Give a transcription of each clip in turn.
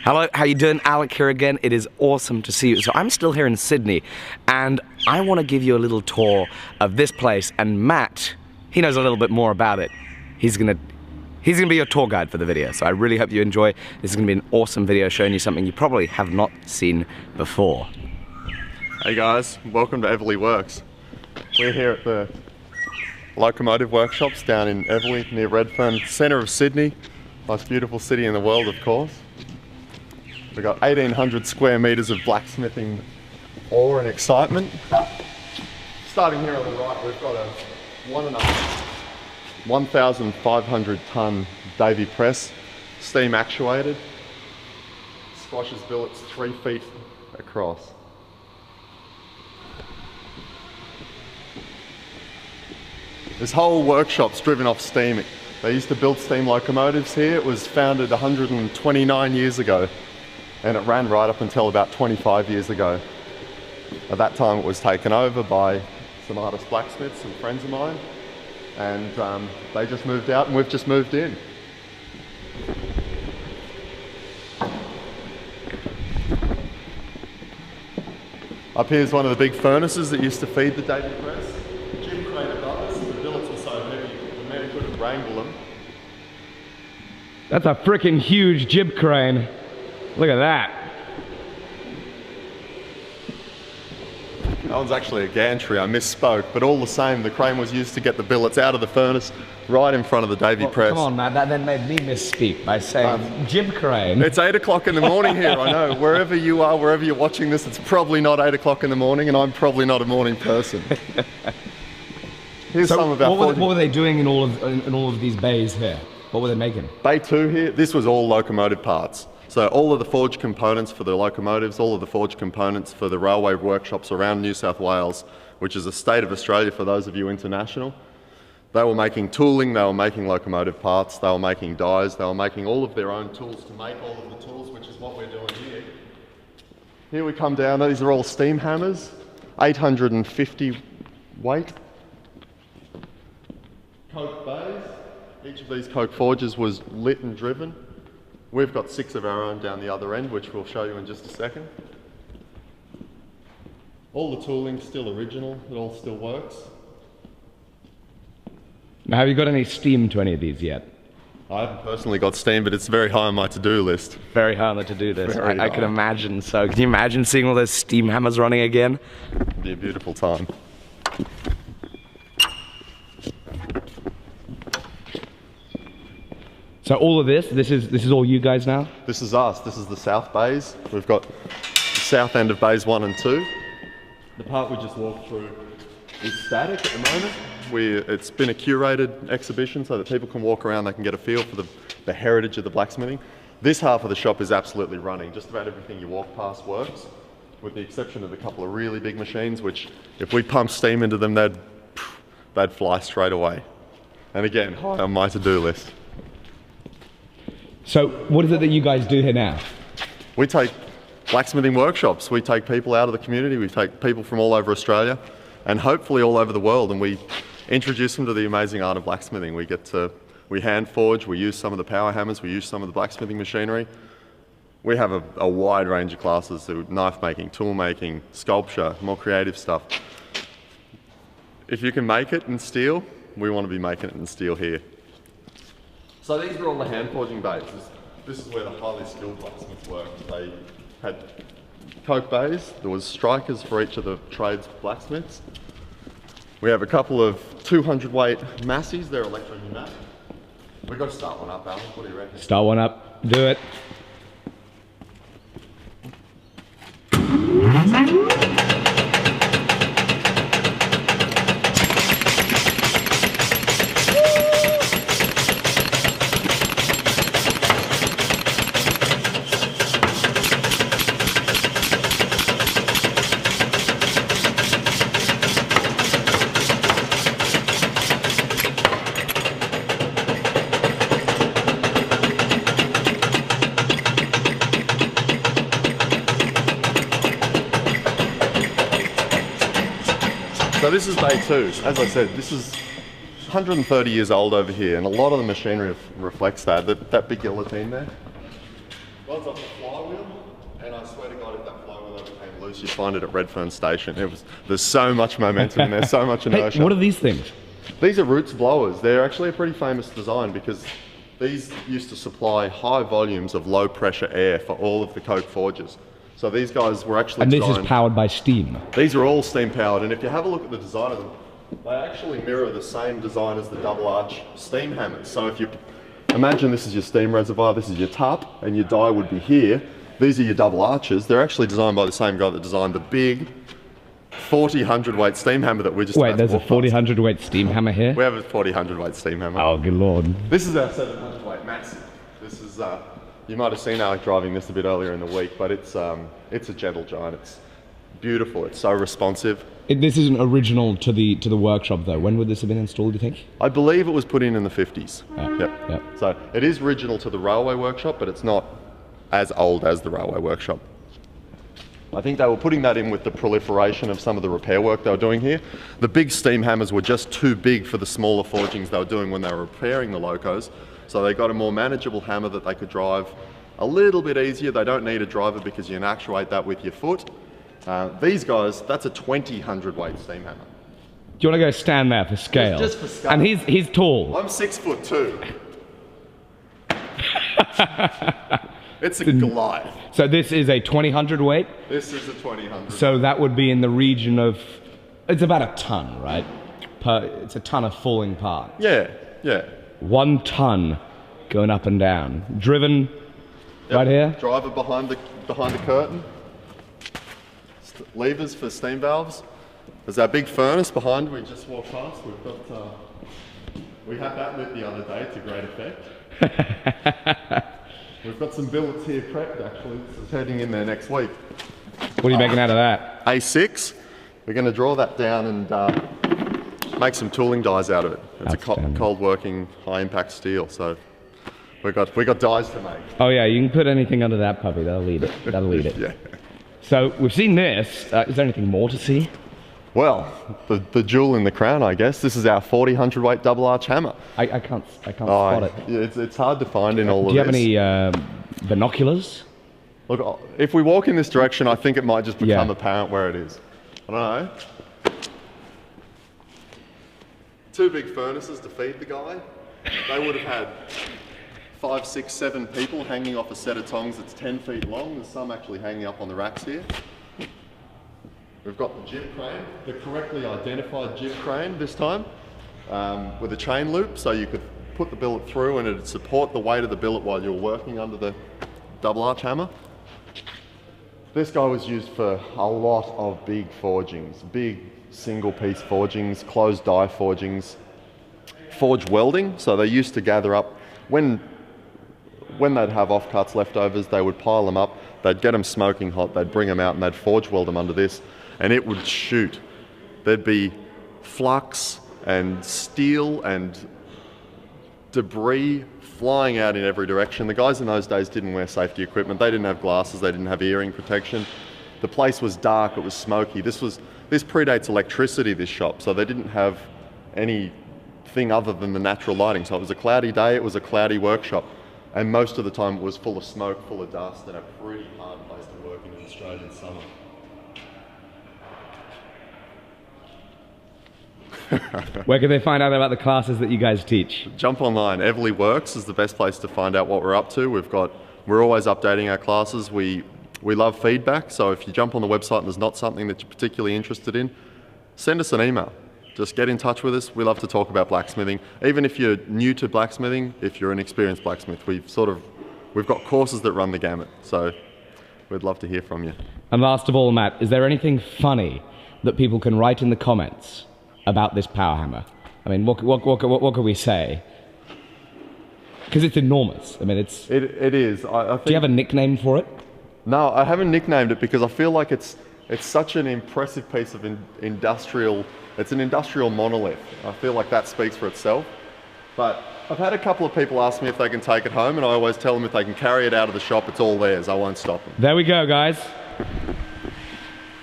Hello, how you doing? Alec here again. It is awesome to see you. So I'm still here in Sydney, and I want to give you a little tour of this place, and Matt, he knows a little bit more about it. He's gonna be your tour guide for the video, so I really hope you enjoy. This is gonna be an awesome video showing you something you probably have not seen before. Hey guys, welcome to Everleigh Works. We're here at the locomotive workshops down in Everleigh near Redfern, centre of Sydney. Most beautiful city in the world, of course. We've got 1,800 square metres of blacksmithing awe and excitement. Starting here on the right, we've got a 1,500 tonne Davy press, steam actuated, squashes billets 3 feet across. This whole workshop's driven off steam. They used to build steam locomotives here. It was founded 129 years ago, and it ran right up until about 25 years ago. At that time it was taken over by some artist blacksmiths, some friends of mine, and they just moved out and we've just moved in. Up here is one of the big furnaces that used to feed the Davy press. Jim crane above us. The billets were so heavy the men couldn't wrangle them. That's a freaking huge jib crane. Look at that. That one's actually a gantry, I misspoke, but all the same, the crane was used to get the billets out of the furnace right in front of the Davy press. Come on, Matt, that then made me misspeak by saying jib crane. It's 8 o'clock in the morning here, I know. Wherever you are, wherever you're watching this, it's probably not 8 o'clock in the morning, and I'm probably not a morning person. Here's some of our what were they doing in all of these bays here? What were they making? Bay 2 here, this was all locomotive parts. So all of the forged components for the locomotives, all of the forged components for the railway workshops around New South Wales, which is a state of Australia for those of you international. They were making tooling, they were making locomotive parts, they were making dies, they were making all of their own tools to make all of the tools, which is what we're doing here. Here we come down, these are all steam hammers, 850 weight. Coke bays, each of these coke forges was lit and driven. We've got 6 of our own down the other end, which we'll show you in just a second. All the tooling's still original, it all still works. Now, have you got any steam to any of these yet? I haven't personally got steam, but it's very high on my to-do list. Very high on the to-do list. I can imagine so. Can you imagine seeing all those steam hammers running again? It'd be a beautiful time. So all of this is all you guys now? This is us, this is the south bays. We've got the south end of bays 1 and 2. The part we just walked through is static at the moment. It's been a curated exhibition so that people can walk around, they can get a feel for the heritage of the blacksmithing. This half of the shop is absolutely running. Just about everything you walk past works, with the exception of a couple of really big machines, which if we pump steam into them, they'd fly straight away. And again, high on my to-do list. So what is it that you guys do here now? We take blacksmithing workshops. We take people out of the community. We take people from all over Australia and hopefully all over the world, and we introduce them to the amazing art of blacksmithing. We hand forge, we use some of the power hammers, we use some of the blacksmithing machinery. We have a wide range of classes, so knife making, tool making, sculpture, more creative stuff. If you can make it in steel, we want to be making it in steel here. So these are all the hand forging bays. This is where the highly skilled blacksmiths worked. They had coke bays, there was strikers for each of the trades blacksmiths. We have a couple of 200 weight massies, they're electro-pneumatic. We've got to start one up, Alan, what do you reckon? Start one up, do it. So this is bay 2. As I said, this is 130 years old over here, and a lot of the machinery reflects that big guillotine there. One's off the flywheel, and I swear to God, if that flywheel ever came loose, you'd find it at Redfern Station. There's so much momentum in there, so much inertia. Hey, what are these things? These are roots blowers. They're actually a pretty famous design because these used to supply high volumes of low pressure air for all of the coke forges. So these guys were actually And this is powered by steam? These are all steam powered, and if you have a look at the design of them, they actually mirror the same design as the double arch steam hammers. So if you imagine this is your steam reservoir, this is your tap, and your die would be here. These are your double arches. They're actually designed by the same guy that designed the big 40 hundredweight steam hammer that we're just Wait, there's a 40 hundredweight steam hammer here? We have a 40 hundredweight steam hammer. Oh, good lord. This is our 700 weight massive. This is, you might have seen Alec driving this a bit earlier in the week, but it's a gentle giant. It's beautiful. It's so responsive. This isn't original to the workshop though. When would this have been installed, do you think? I believe it was put in the 50s. Yeah. Yep. So it is original to the railway workshop, but it's not as old as the railway workshop. I think they were putting that in with the proliferation of some of the repair work they were doing here. The big steam hammers were just too big for the smaller forgings they were doing when they were repairing the locos. So they got a more manageable hammer that they could drive a little bit easier. They don't need a driver because you can actuate that with your foot. These guys, that's a 20 hundredweight steam hammer. Do you want to go stand there for scale? Just for scale. And he's tall. I'm 6'2". It's a Goliath. So this is a 20 hundredweight? This is a 20 hundred. So that would be in the region of, it's about a ton, right? It's a ton of falling parts. Yeah. 1 ton going up and down. Driven right here? Driver behind the curtain. Levers for steam valves. There's our big furnace behind. We just walked past. We had that lit the other day to great effect. We've got some billets here prepped actually. This is heading in there next week. What are you making out of that? A6. We're going to draw that down and make some tooling dies out of it. It's a cold working high impact steel. So we got dies to make. Oh yeah, you can put anything under that puppy. That'll eat it. That'll eat it. Yeah. So we've seen this. Is there anything more to see? Well, the jewel in the crown, I guess. This is our 40 hundredweight double arch hammer. I can't spot it. It's hard to find in all of this. Do you have any binoculars? Look, if we walk in this direction, I think it might just become apparent where it is. I don't know. 2 big furnaces to feed the guy. They would have had 5, 6, 7 people hanging off a set of tongs that's 10 feet long. There's some actually hanging up on the racks here. We've got the jib crane, the correctly identified jib crane this time, with a chain loop, so you could put the billet through and it'd support the weight of the billet while you're working under the double arch hammer. This guy was used for a lot of big forgings, big single piece forgings, closed die forgings, forge welding. So they used to gather up, when they'd have offcuts, leftovers, they would pile them up, they'd get them smoking hot, they'd bring them out and they'd forge weld them under this. And it would shoot. There'd be flux and steel and debris flying out in every direction. The guys in those days didn't wear safety equipment. They didn't have glasses. They didn't have earring protection. The place was dark. It was smoky. This predates electricity, this shop. So they didn't have anything other than the natural lighting. So it was a cloudy day. It was a cloudy workshop. And most of the time it was full of smoke, full of dust, and a pretty hard place to work in an Australian summer. Where can they find out about the classes that you guys teach? Jump online. Everly Works is the best place to find out what we're up to. We're always updating our classes. We love feedback, so if you jump on the website and there's not something that you're particularly interested in, send us an email. Just get in touch with us. We love to talk about blacksmithing. Even if you're new to blacksmithing, if you're an experienced blacksmith, we've got courses that run the gamut. So we'd love to hear from you. And last of all, Matt, is there anything funny that people can write in the comments about this power hammer? I mean, what can we say? Because it's enormous. I mean, it is. I think, do you have a nickname for it? No, I haven't nicknamed it because I feel like it's such an impressive piece of industrial. It's an industrial monolith. I feel like that speaks for itself. But I've had a couple of people ask me if they can take it home, and I always tell them if they can carry it out of the shop, it's all theirs. I won't stop them. There we go, guys.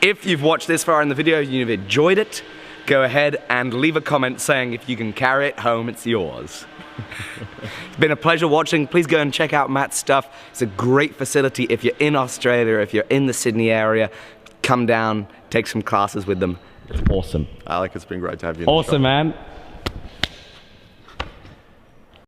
If you've watched this far in the video, you've enjoyed it, go ahead and leave a comment saying if you can carry it home, it's yours. It's been a pleasure watching. Please go and check out Matt's stuff. It's a great facility if you're in Australia, if you're in the Sydney area. Come down, take some classes with them. Awesome. Alec, it's been great to have you in the Awesome, shop. man.